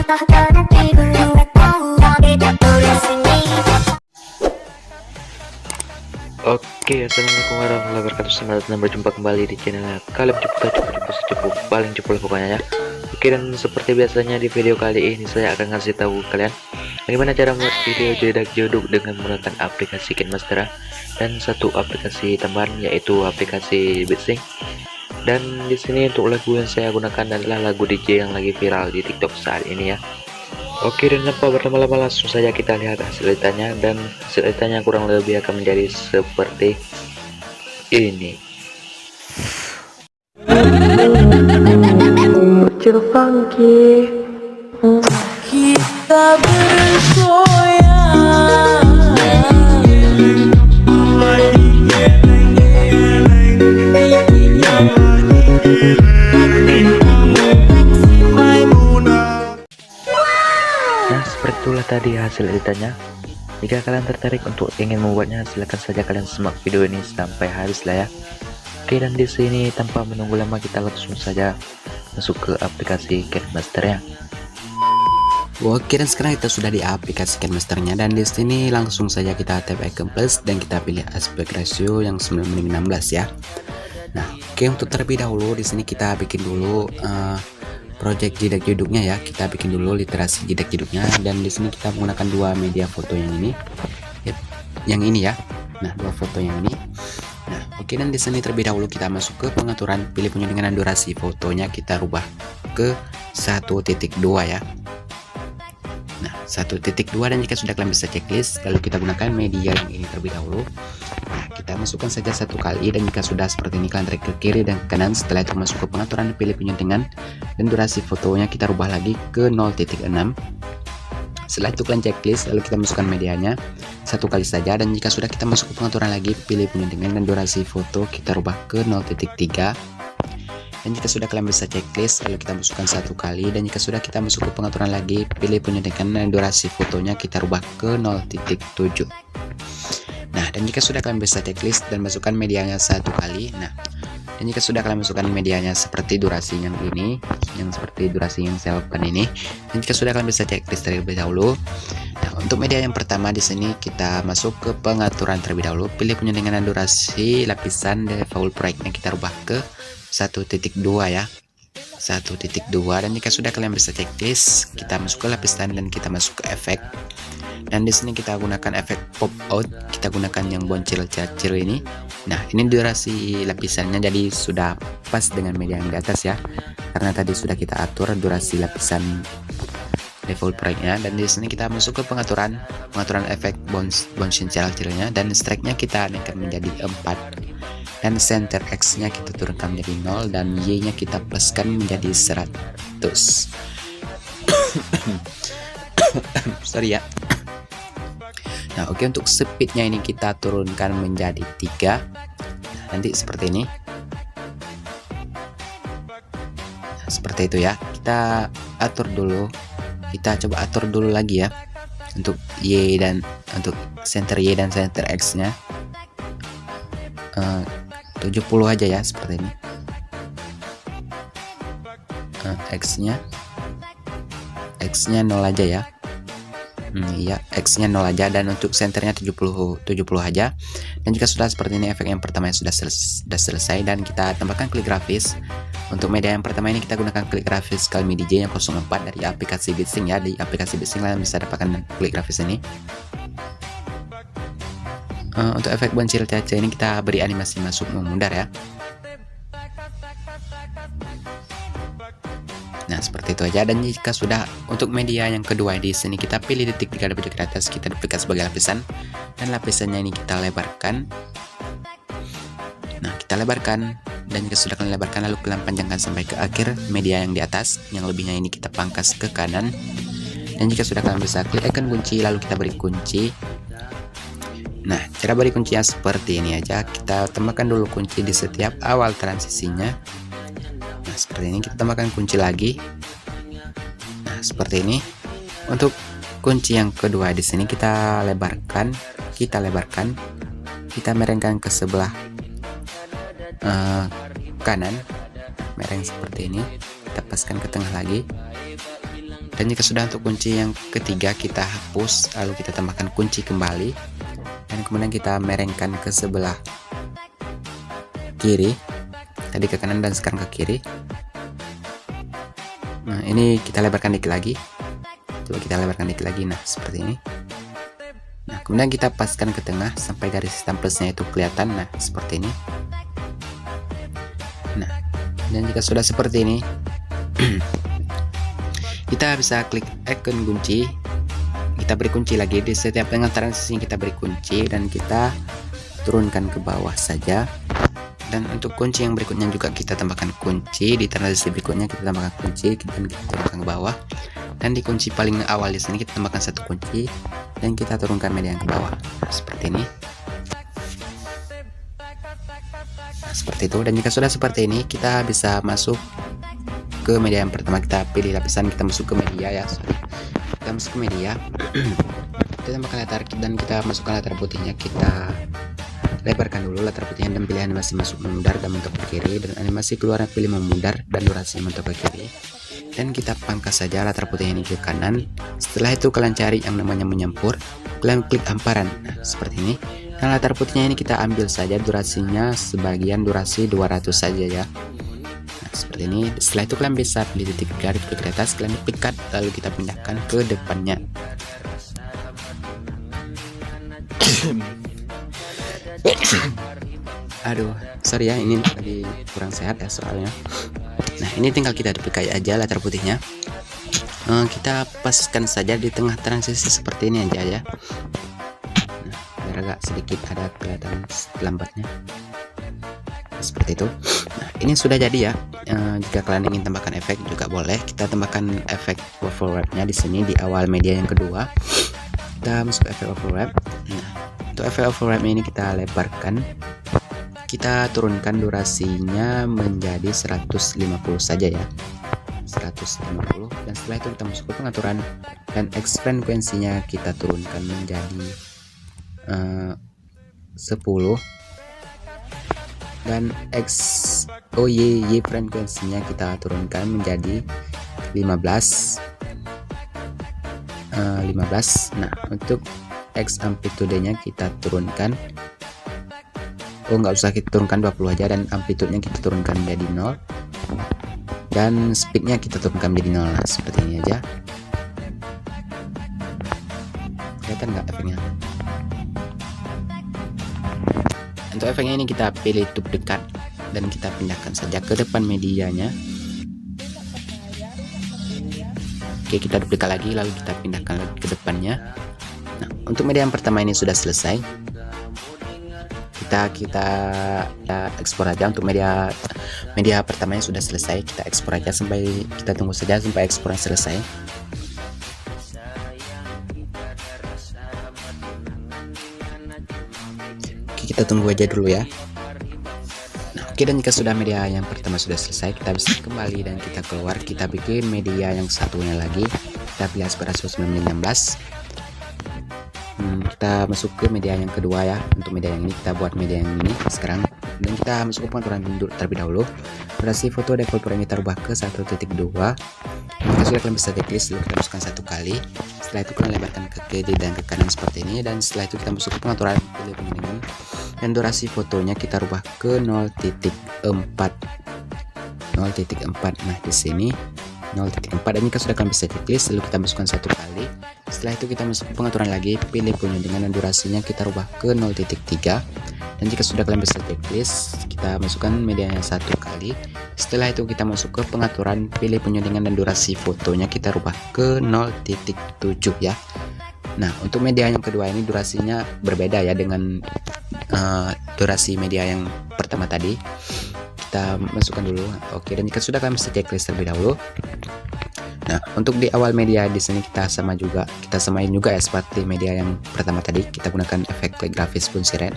Oke, assalamualaikum warahmatullahi wabarakatuh. Selamat datang berjumpa kembali di channel kalian cukup paling cepul pokoknya ya. Oke, dan seperti biasanya di video kali ini saya akan ngasih tahu kalian bagaimana cara membuat video jedak jeduk dengan menggunakan aplikasi KineMaster dan satu aplikasi tambahan yaitu aplikasi BitSync. Dan di sini untuk lagu yang saya gunakan adalah lagu DJ yang lagi viral di TikTok saat ini ya. Oke, dan tanpa berlama-lama langsung saja kita lihat hasil editanya, dan hasil editanya kurang lebih akan menjadi seperti ini. Kecil funky, kita bersoyang. Nah, seperti itulah tadi hasil editannya. Jika kalian tertarik untuk ingin membuatnya, silahkan saja kalian simak video ini sampai habis lah ya. Oke, dan di sini tanpa menunggu lama kita langsung saja masuk ke aplikasi KineMaster ya. Oke, dan sekarang kita sudah di aplikasi KineMasternya, dan di sini langsung saja kita tap icon plus dan kita pilih aspect ratio yang 9:16 ya. Nah, oke, untuk terlebih dahulu di sini kita bikin dulu project jedak jeduknya ya. Kita bikin dulu literasi jedak jeduknya, dan di sini kita menggunakan dua media foto yang ini ya. Nah, dua foto yang ini. Nah, oke, dan di sini terlebih dahulu kita masuk ke pengaturan, pilih penyulingan durasi fotonya, kita rubah ke 1.2 ya. Nah, 1.2, dan jika sudah kalian bisa checklist, lalu kita gunakan media yang ini terlebih dahulu. Nah, kita masukkan saja satu kali, dan jika sudah seperti ini kalian tarik ke kiri dan ke kanan. Setelah itu masuk ke pengaturan, pilih penyuntingan dan durasi fotonya kita rubah lagi ke 0.6. Setelah itu kalian checklist, lalu kita masukkan medianya satu kali saja, dan jika sudah kita masuk ke pengaturan lagi, pilih penyuntingan dan durasi foto kita rubah ke 0.3. dan jika sudah kalian bisa checklist, lalu kita masukkan satu kali, dan jika sudah kita masuk ke pengaturan lagi, pilih penyuntingan dan durasi fotonya kita rubah ke 0.7. Nah, dan jika sudah kalian bisa checklist dan masukkan medianya satu kali, nah, dan jika sudah kalian masukkan medianya seperti durasi yang ini, yang seperti durasi yang saya lakukan ini, dan jika sudah kalian bisa checklist terlebih dahulu. Nah, untuk media yang pertama di sini kita masuk ke pengaturan terlebih dahulu, pilih penyuntingan dan durasi lapisan default proyeknya kita rubah ke 1.2 ya. 1.2, dan jika sudah kalian bisa checklist, kita masuk ke lapisan dan kita masuk ke efek. Dan di sini kita gunakan efek pop out, kita gunakan yang boncil-cacil ini. Nah, ini durasi lapisannya jadi sudah pas dengan media yang di atas ya, karena tadi sudah kita atur durasi lapisan default proyeknya. Dan di sini kita masuk ke pengaturan efek boncil-cacilnya, dan strike-nya kita naikkan menjadi 4, dan center X nya kita turunkan menjadi 0, dan Y nya kita pluskan menjadi 100. Sorry ya. Nah, oke, untuk speednya ini kita turunkan menjadi 3. Nah, nanti seperti ini. Nah, seperti itu ya. Kita atur dulu. Kita coba atur dulu lagi ya. Untuk Y dan untuk center Y dan center X nya 70 aja ya, seperti ini. X nya 0 aja ya. Iya, X nya 0 aja, dan untuk senternya 70 aja. Dan jika sudah seperti ini, efek yang pertama sudah selesai, dan kita tambahkan klik grafis. Untuk media yang pertama ini kita gunakan klik grafis Calmi DJ yang 04 dari aplikasi BitSync ya. Di aplikasi BitSync kalian bisa dapatkan klik grafis ini. Untuk efek boncil caca ini kita beri animasi masuk memudar ya. Nah, seperti itu aja. Dan jika sudah, untuk media yang kedua di sini kita pilih detik 3 di pojok atas, kita duplikat sebagai lapisan, dan lapisannya ini kita lebarkan. Nah, kita lebarkan, dan jika sudah kalian lebarkan, lalu kalian panjangkan sampai ke akhir media yang di atas. Yang lebihnya ini kita pangkas ke kanan. Dan jika sudah kalian bisa, klik icon kunci, lalu kita beri kunci. Nah, cara beri kuncinya seperti ini aja. Kita tambahkan dulu kunci di setiap awal transisinya. Nah, seperti ini, kita tambahkan kunci lagi. Nah, seperti ini. Untuk kunci yang kedua di sini kita lebarkan, kita merengkan ke sebelah kanan, mereng seperti ini. Kita paskan ke tengah lagi. Dan jika sudah untuk kunci yang ketiga, kita hapus, lalu kita tambahkan kunci kembali, dan kemudian kita merengkan ke sebelah kiri, tadi ke kanan dan sekarang ke kiri. Nah, ini kita lebarkan dikit lagi, coba kita lebarkan dikit lagi. Nah, seperti ini. Nah, kemudian kita paskan ke tengah sampai garis hitam plusnya itu kelihatan. Nah, seperti ini. Nah, dan jika sudah seperti ini, kita bisa klik icon kunci, kita beri kunci lagi di setiap tengah transisi, kita beri kunci dan kita turunkan ke bawah saja. Dan untuk kunci yang berikutnya juga kita tambahkan kunci, di transisi berikutnya kita tambahkan kunci dan kita turunkan ke bawah. Dan di kunci paling awal di sini kita tambahkan satu kunci dan kita turunkan media yang ke bawah. Seperti ini. Nah, seperti itu. Dan jika sudah seperti ini, kita bisa masuk ke media yang pertama. Kita pilih lapisan, kita masuk ke media ya, kita masuk ke media. Kita tambahkan latar dan kita masukkan latar putihnya, kita lebarkan dulu latar putihnya dan pilih animasi masuk memudar dan mentok ke kiri, dan animasi keluar pilih memudar dan durasi mentok ke kiri, dan kita pangkas saja latar putihnya ini ke kanan. Setelah itu kalian cari yang namanya menyampur, kalian klik hamparan. Nah, seperti ini. Dan latar putihnya ini kita ambil saja durasinya sebagian durasi 200 saja ya. Seperti ini. Setelah itu kalian bisa pilih titik garis ke atas, kalian pikat, lalu kita pindahkan ke depannya. Aduh, sorry ya, ini lagi kurang sehat ya soalnya. Nah, ini tinggal kita duplikat aja latar putihnya. Kita paskan saja di tengah transisi seperti ini aja ya. Nah, biar agak sedikit ada kelihatan lambatnya. Seperti itu. Nah, ini sudah jadi ya. Jika kalian ingin tambahkan efek juga boleh. Kita tambahkan efek overlap-nya di sini di awal media yang kedua. Kita masuk ke efek overlap. Nah, untuk efek overlap ini kita lebarkan. Kita turunkan durasinya menjadi 150 saja ya. 150. Dan setelah itu kita masuk ke pengaturan dan X frekuensinya kita turunkan menjadi 10. Dan Y frekuensinya kita turunkan menjadi 15. Nah, untuk X amplitudenya kita turunkan, nggak usah kita turunkan 20 aja, dan amplitudenya kita turunkan menjadi 0, dan speednya kita turunkan menjadi 0. Nah, seperti ini aja. Kelihatan nggak efeknya? Untuk efeknya ini kita pilih tube dekat dan kita pindahkan saja ke depan medianya. Oke, kita duplikat lagi lalu kita pindahkan lagi ke depannya. Nah, untuk media yang pertama ini sudah selesai. Kita ekspor aja. Untuk media pertamanya sudah selesai, kita ekspor aja sampai kita tunggu saja sampai ekspornya selesai. Kita tunggu aja dulu ya. Nah, oke, dan jika sudah media yang pertama sudah selesai, kita bisa kembali dan kita keluar, kita bikin media yang satunya lagi. Kita pilih aspirasi 1916. Kita masuk ke media yang kedua ya. Untuk media yang ini kita buat media yang ini sekarang, dan kita masuk ke pengaturan terlebih dahulu. Durasi foto default frame kita rubah ke 1.2. Jika sudah, kalian bisa deklis dulu, kita masukkan 1 kali. Setelah itu kalian lebarkan ke kiri dan ke kanan seperti ini, dan setelah itu kita masuk ke pengaturan, pilih pengiringan, dan durasi fotonya kita rubah ke 0.4. Nah, di sini 0.4, dan jika sudah, kalian bisa deklis lalu kita masukkan 1 kali. Setelah itu kita masuk ke pengaturan lagi, pilih penyuntingan dan durasinya kita rubah ke 0.3. Dan jika sudah, kalian bisa checklist, kita masukkan medianya 1 kali. Setelah itu kita masuk ke pengaturan, pilih penyuntingan dan durasi fotonya kita rubah ke 0.7 ya. Nah, untuk media yang kedua ini durasinya berbeda ya dengan durasi media yang pertama tadi. Kita masukkan dulu. Oke, dan jika sudah, kalian bisa checklist terlebih dahulu. Nah, untuk di awal media di sini kita samain juga ya seperti media yang pertama tadi. Kita gunakan efek klik grafis pun siren.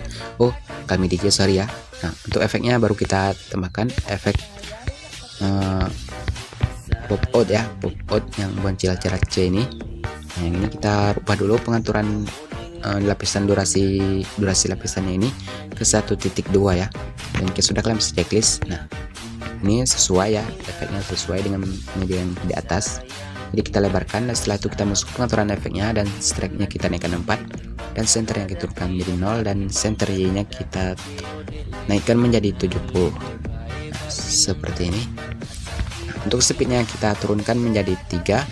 Kami DJ, sorry ya. Nah, untuk efeknya baru kita tambahkan efek pop out ya, pop out yang boncil-cilat C ini. Nah, yang ini kita rubah dulu pengaturan lapisan durasi lapisannya ini ke 1.2 ya. Dan jika sudah, kalian bisa checklist. Nah, ini sesuai ya, efeknya sesuai dengan media yang di atas. Jadi kita lebarkan, dan setelah itu kita masuk pengaturan efeknya, dan strike-nya kita naikkan 4, dan center yang kita turunkan menjadi 0, dan center Y nya kita naikkan menjadi 70. Nah, seperti ini. Nah, untuk speednya kita turunkan menjadi 3.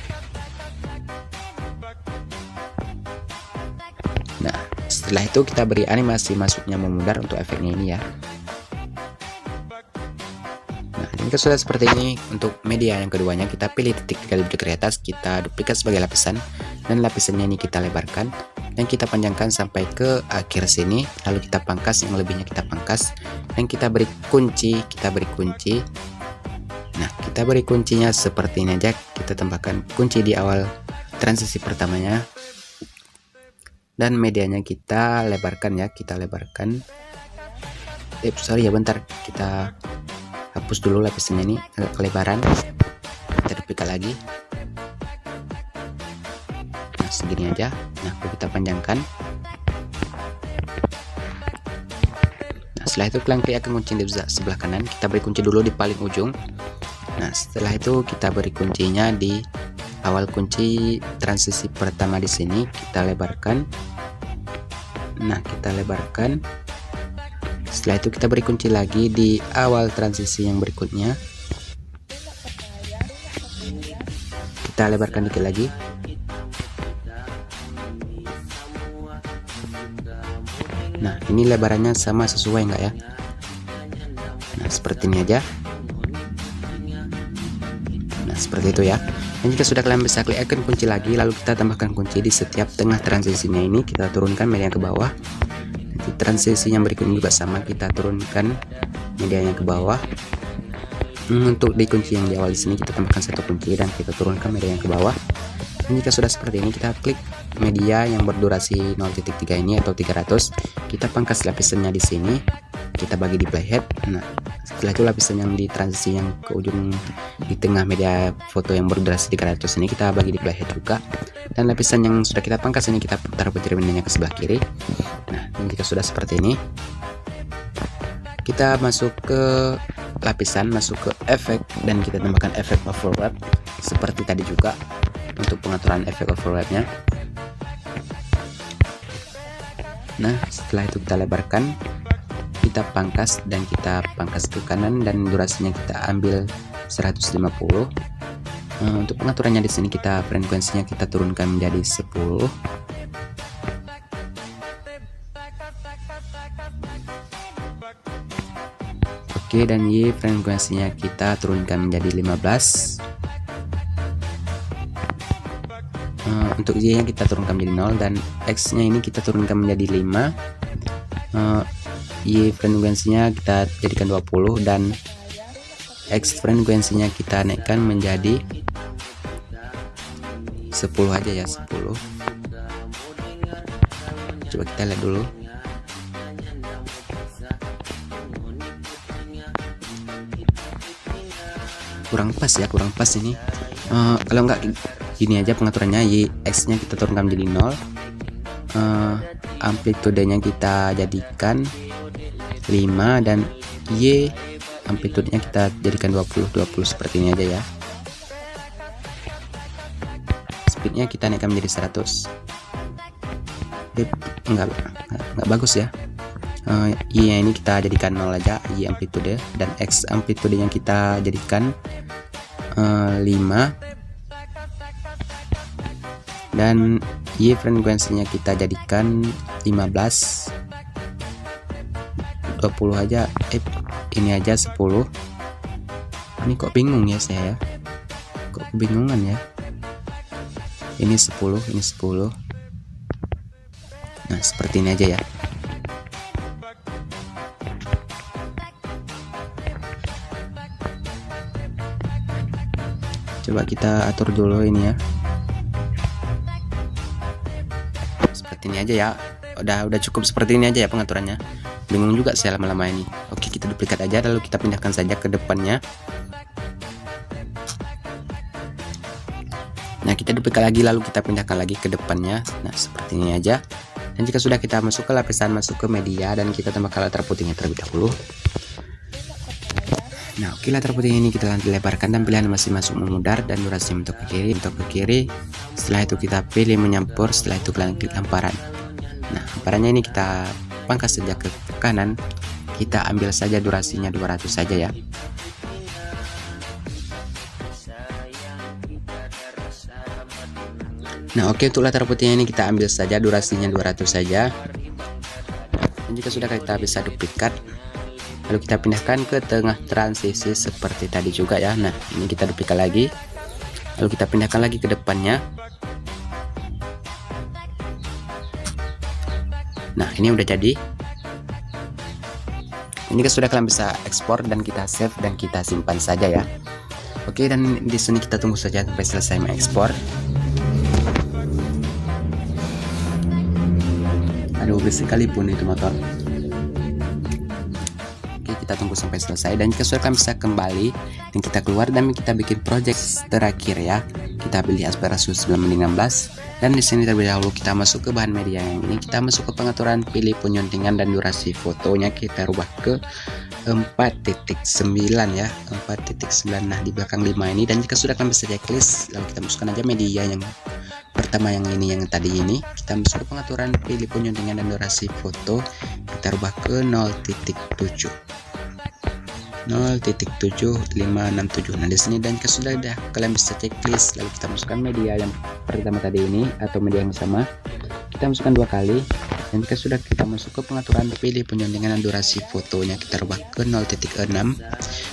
Nah, setelah itu kita beri animasi masuknya memudar untuk efeknya ini ya. Nah, jika sudah seperti ini, untuk media yang keduanya kita pilih titik 3 lebih ke atas, kita duplikat sebagai lapisan, dan lapisannya ini kita lebarkan dan kita panjangkan sampai ke akhir sini, lalu kita pangkas, yang lebihnya kita pangkas, dan kita beri kunci, Nah, kita beri kuncinya seperti ini aja, kita tambahkan kunci di awal transisi pertamanya, dan medianya kita lebarkan ya, sorry ya, bentar, kita hapus dulu lapisannya ini agak kelebaran, kita duplikat lagi. Nah, segini aja. Nah, kita panjangkan. Nah, setelah itu kalian klik kunci di sebelah kanan, kita beri kunci dulu di paling ujung. Nah, setelah itu kita beri kuncinya di awal kunci transisi pertama di sini, kita lebarkan. Nah, kita lebarkan. Setelah itu kita beri kunci lagi di awal transisi yang berikutnya, kita lebarkan dikit lagi. Nah, ini lebarannya sama sesuai enggak ya? Nah, seperti ini aja. Nah, seperti itu ya. Dan jika sudah, kalian bisa klik icon kunci lagi, lalu kita tambahkan kunci di setiap tengah transisinya ini, kita turunkan media ke bawah. Nanti transisi yang berikutnya juga sama, kita turunkan medianya ke bawah. Untuk di kunci yang di awal di sini kita tambahkan 1 kunci dan kita turunkan medianya ke bawah. Dan jika sudah seperti ini, kita klik media yang berdurasi 0.3 ini atau 300, kita pangkas lapisannya di sini, kita bagi di playhead. Nah, setelah itu lapisan yang di transisi yang ke ujung di tengah media foto yang berdurasi 300 ini kita bagi di playhead juga, dan lapisan yang sudah kita pangkas ini kita putar petir bendanya ke sebelah kiri. Nah, dan jika sudah seperti ini, kita masuk ke lapisan, masuk ke efek, dan kita tambahkan efek overlap seperti tadi juga untuk pengaturan efek overlapnya. Nah, setelah itu kita lebarkan, kita pangkas, dan kita pangkas ke kanan, dan durasinya kita ambil 150. Untuk pengaturannya di sini kita frekuensinya kita turunkan menjadi 10. Oke, dan Y frekuensinya kita turunkan menjadi 15. Untuk Y nya kita turunkan menjadi 0, dan X nya ini kita turunkan menjadi 5. Y frekuensinya kita jadikan 20, dan X frekuensinya kita naikkan menjadi 10 aja ya, 10. Coba kita lihat dulu. Kurang pas ini. Kalau enggak gini aja pengaturannya, Y X nya kita turunkan menjadi 0, amplitudenya kita jadikan 5, dan Y amplitudenya kita jadikan 20 seperti ini aja ya. Speednya kita naikkan menjadi 100. Enggak bagus ya. Y nya ini kita jadikan 0 aja, Y amplitude, dan X amplitudenya kita jadikan 5, dan Y frekuensinya kita jadikan 15. 20 aja, ini aja 10. Ini kok bingung ya saya, kok kebingungan ya. Ini 10, ini 10. Nah, seperti ini aja ya. Coba kita atur dulu ini ya. Seperti ini aja ya. Udah cukup seperti ini aja ya pengaturannya. Bingung juga saya lama-lama ini. Oke, kita duplikat aja, lalu kita pindahkan saja ke depannya. Nah, kita duplikat lagi, lalu kita pindahkan lagi ke depannya. Nah, seperti ini aja. Dan jika sudah, kita masuk ke lapisan, masuk ke media, dan kita tambahkan latar putihnya terlebih dahulu. Nah, oke, latar putih ini kita lebarkan dan pilihan masih masuk memudar dan durasi untuk ke kiri. Setelah itu kita pilih menyampur, setelah itu klik hamparan. Nah, hamparannya ini kita pangkas saja ke kanan. Kita ambil saja durasinya 200 saja ya. Nah, oke, untuk latar putihnya ini kita ambil saja durasinya 200 saja. Dan jika sudah, kita bisa duplikat, lalu kita pindahkan ke tengah transisi seperti tadi juga ya. Nah, ini kita duplikat lagi, lalu kita pindahkan lagi ke depannya. Nah, ini udah jadi. Ini sudah, kalian bisa ekspor dan kita save dan kita simpan saja ya. Oke, dan di sini kita tunggu saja sampai selesai mengekspor. Aduh, berisik sekalipun itu motor. Oke, kita tunggu sampai selesai, dan jika sudah, kalian bisa kembali dan kita keluar dan kita bikin project terakhir ya. Kita pilih Asperasus 916 dan di sini terlebih dahulu kita masuk ke bahan media yang ini. Kita masuk ke pengaturan, pilih penyuntingan dan durasi fotonya kita rubah ke 4.9 ya, 4.9. Nah, di belakang 5 ini, dan jika sudah, kalian bisa checklist, lalu kita masukkan aja media yang pertama yang ini, yang tadi ini. Kita masuk ke pengaturan, pilih penyuntingan dan durasi foto, kita rubah ke 0.7 0.7567. Nah, di sini, dan jika sudah, kalian bisa checklist, lalu kita masukkan media yang pertama tadi ini atau media yang sama, kita masukkan 2 kali. Dan jika sudah, kita masuk ke pengaturan, pilih penyuntingan dan durasi fotonya kita rubah ke 0.6.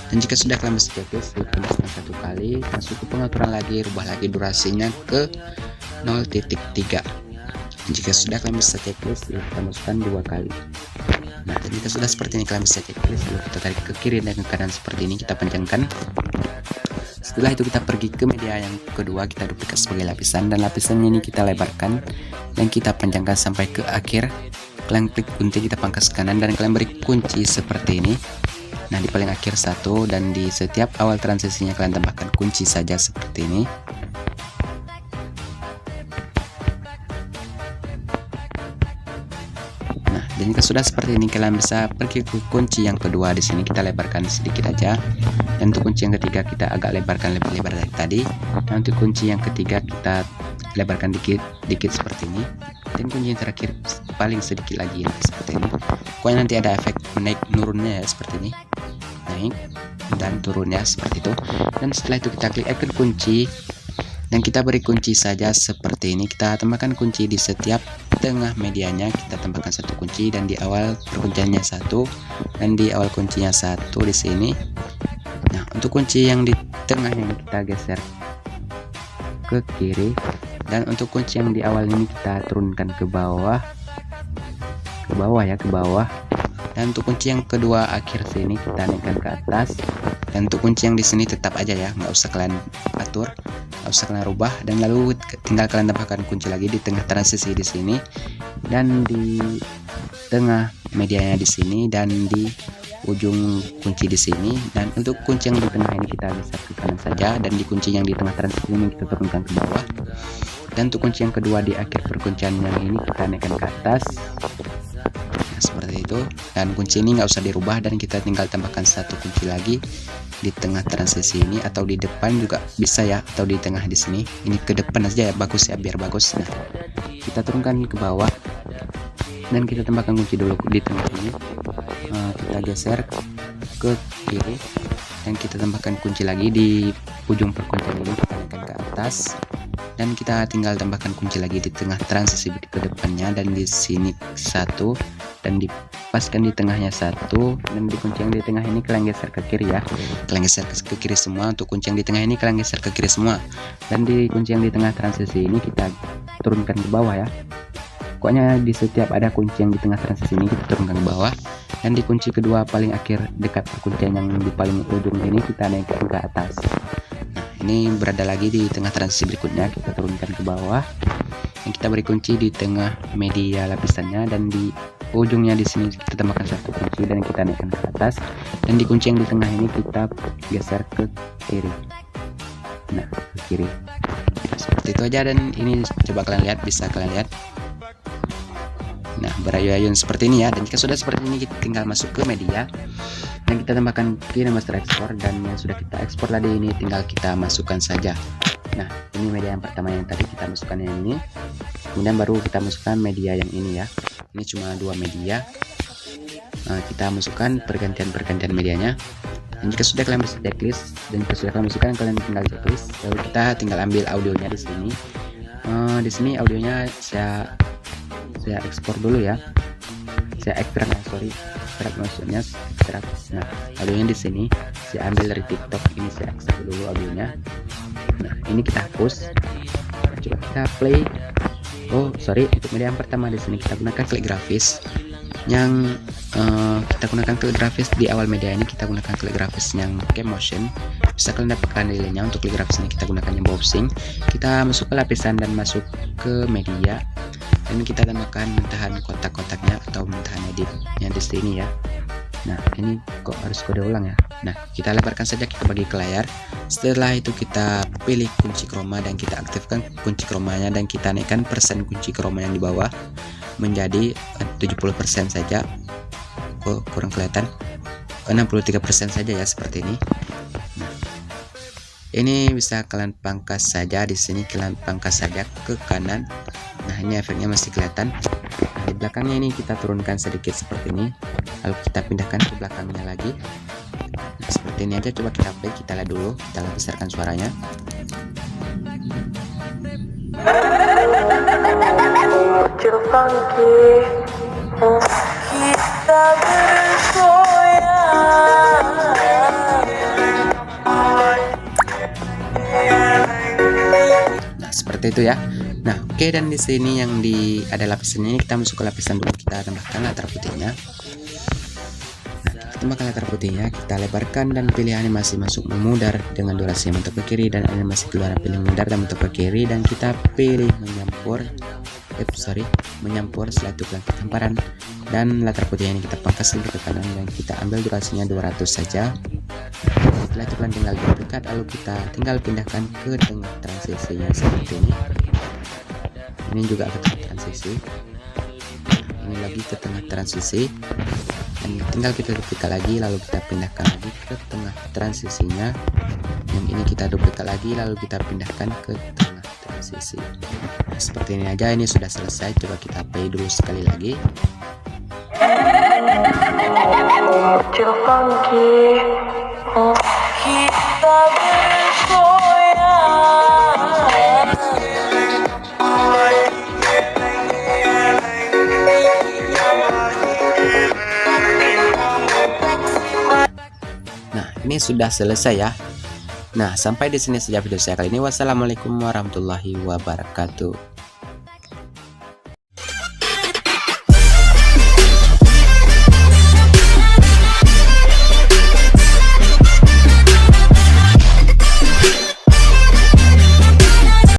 Dan jika sudah, kalian bisa checklist, kita masukkan 1 kali, masuk ke pengaturan lagi, rubah lagi durasinya ke 0.3. Dan jika sudah, kalian bisa checklist, kita masukkan 2 kali. Nah, dan jika sudah seperti ini, kalian bisa checklist, lalu kita tarik ke kiri dan ke kanan seperti ini, kita panjangkan. Setelah itu kita pergi ke media yang kedua, kita duplikat sebagai lapisan, dan lapisannya ini kita lebarkan dan kita panjangkan sampai ke akhir. Kalian klik kunci, kita pangkas kanan, dan kalian beri kunci seperti ini. Nah, di paling akhir 1, dan di setiap awal transisinya kalian tambahkan kunci saja seperti ini. Dan jika sudah seperti ini, kalian bisa pergi ke kunci yang kedua. Di sini kita lebarkan sedikit aja, dan untuk kunci yang ketiga kita agak lebarkan lebih lebar dari tadi, dan untuk kunci yang ketiga kita lebarkan dikit seperti ini, dan kunci yang terakhir paling sedikit lagi seperti ini. Pokoknya nanti ada efek naik nurunnya ya, seperti ini, naik dan turunnya seperti itu. Dan setelah itu kita klik icon kunci dan kita beri kunci saja seperti ini. Kita tambahkan kunci di setiap tengah medianya, kita tambahkan 1 kunci, dan di awal perkunciannya 1, dan di awal kuncinya 1 di sini. Nah, untuk kunci yang di tengah ini kita geser ke kiri, dan untuk kunci yang di awal ini kita turunkan ke bawah ya, ke bawah. Dan untuk kunci yang kedua akhir sini kita naikkan ke atas, dan untuk kunci yang di sini tetap aja ya, nggak usah kalian atur, nggak usah kalian rubah. Dan lalu tinggal kalian tambahkan kunci lagi di tengah transisi di sini, dan di tengah medianya di sini, dan di ujung kunci di sini. Dan untuk kunci yang di tengah ini kita geser ke kanan saja, dan di kunci yang di tengah transisi ini kita turunkan ke bawah. Dan untuk kunci yang kedua di akhir perkuncian yang ini kita naikkan ke atas. Nah, seperti itu. Dan kunci ini nggak usah dirubah, dan kita tinggal tambahkan 1 kunci lagi di tengah transisi ini, atau di depan juga bisa ya, atau di tengah di sini. Ini ke depan aja ya, bagus ya, biar bagus. Nah, kita turunkan ke bawah, dan kita tambahkan kunci dulu di tengah ini. Kita geser ke kiri, dan kita tambahkan kunci lagi di ujung perkuncian ini, kita naikkan ke atas, dan kita tinggal tambahkan kunci lagi di tengah transisi ke depannya, dan di sini 1, dan dipaskan di tengahnya 1, dan di kunci yang di tengah ini kalian geser ke kiri ya, kalian geser ke kiri semua. Untuk kunci yang di tengah ini kalian geser ke kiri semua, dan di kunci yang di tengah transisi ini kita turunkan ke bawah ya. Pokoknya di setiap ada kunci yang di tengah transisi ini kita turunkan ke bawah, dan di kunci kedua paling akhir dekat perkuncian yang di paling ujung ini kita naikkan ke atas. Nah, ini berada lagi di tengah transisi berikutnya, kita turunkan ke bawah, dan kita beri kunci di tengah media lapisannya, dan di ujungnya di sini kita tambahkan 1 kunci, dan kita naikkan ke atas, dan di kunci yang di tengah ini kita geser ke kiri. Nah, ke kiri. Nah, seperti itu aja, dan ini coba kalian lihat, bisa kalian lihat. Nah, berayun-ayun seperti ini ya. Dan jika sudah seperti ini, kita tinggal masuk ke media, dan kita tambahkan KineMaster Export, dan yang sudah kita ekspor tadi ini tinggal kita masukkan saja. Nah, ini media yang pertama yang tadi kita masukkan yang ini. Kemudian baru kita masukkan media yang ini ya. Ini cuma 2 media. Kita masukkan pergantian medianya. Dan jika sudah kalian bisa checklist dan jika sudah kalian masukkan, kalian tinggal checklist. Lalu kita tinggal ambil audionya di sini. Di sini audionya saya ekspor dulu ya. Saya ekstrak maksudnya ekstrak. Nah, audionya di sini saya ambil dari TikTok, ini saya ekstrak dulu audionya. Nah, ini kita hapus. Coba kita play. Oh sorry, untuk media yang pertama di sini kita gunakan klik grafis. Yang kita gunakan klik grafis di awal media ini, kita gunakan klik grafis yang pakai motion. Bisa kalian dapatkan nilainya. Untuk klik grafis ini kita gunakan yang boxing. Kita masuk ke lapisan dan masuk ke media. Dan kita tambahkan mentahan kotak-kotaknya atau mentahan edit yang di sini ya. Nah, ini kok harus kode ulang ya. Nah, kita lebarkan saja, kita bagi ke layar. Setelah itu kita pilih kunci chroma dan kita aktifkan kunci chromanya, dan kita naikkan persen kunci chroma yang di bawah menjadi 70% saja. Oh, kurang kelihatan. 63% saja ya, seperti ini. Nah, ini bisa kalian pangkas saja, di sini kalian pangkas saja ke kanan. Nah, ini efeknya masih kelihatan. Nah, di belakangnya ini kita turunkan sedikit seperti ini. Lalu kita pindahkan ke belakangnya lagi. Nah, seperti ini aja. Coba kita play, kita lihat dulu, kita besarkan suaranya. Kecil funky. Kita Nah, seperti itu ya. Nah, oke, dan di sini yang ada lapisan ini, kita masuk ke lapisan dulu, kita tambahkan latar putihnya. Nah, kita tambahkan latar putihnya, kita lebarkan dan pilih animasi masuk memudar dengan durasi yang mentok ke kiri, dan animasi keluar pilih memudar dan mentok ke kiri, dan kita pilih menyampur. Setelah itu ke hamparan, dan latar putihnya ini kita pangkas sedikit ke kanan dan kita ambil durasinya 200 saja. Setelah itu kalian tinggal duplikat, lalu kita tinggal pindahkan ke tengah transisinya seperti ini. Ini juga ke tengah transisi. Ini lagi ke tengah transisi. Dan tinggal kita duplikat lagi, lalu kita pindahkan lagi ke tengah transisinya. Yang ini kita duplikat lagi, lalu kita pindahkan ke tengah transisi. Nah, seperti ini aja. Ini sudah selesai. Coba kita play dulu sekali lagi. kecil funky. Kita Nah, ini sudah selesai ya. Nah, sampai di sini saja video saya kali ini. Wassalamualaikum warahmatullahi wabarakatuh.